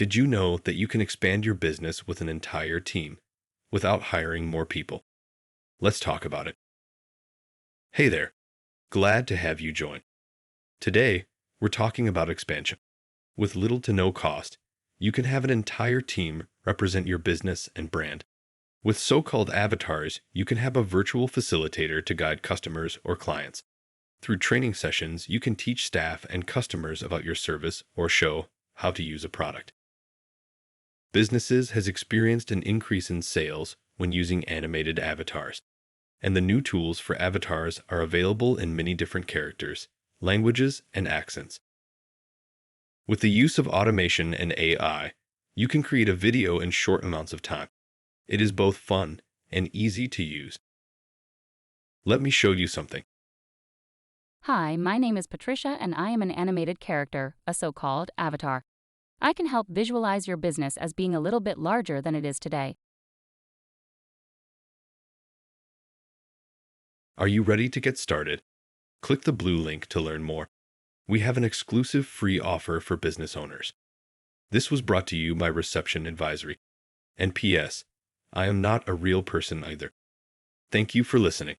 Did you know that you can expand your business with an entire team without hiring more people? Let's talk about it. Hey there, glad to have you join. Today, we're talking about expansion. With little to no cost, you can have an entire team represent your business and brand. With so-called avatars, you can have a virtual facilitator to guide customers or clients. Through training sessions, you can teach staff and customers about your service or show how to use a product. Businesses has experienced an increase in sales when using animated avatars, and the new tools for avatars are available in many different characters, languages, and accents. With the use of automation and AI, you can create a video in short amounts of time. It is both fun and easy to use. Let me show you something. Hi, my name is Patricia and I am an animated character, a so-called avatar. I can help visualize your business as being a little bit larger than it is today. Are you ready to get started? Click the blue link to learn more. We have an exclusive free offer for business owners. This was brought to you by Reception Advisory. And P.S. I am not a real person either. Thank you for listening.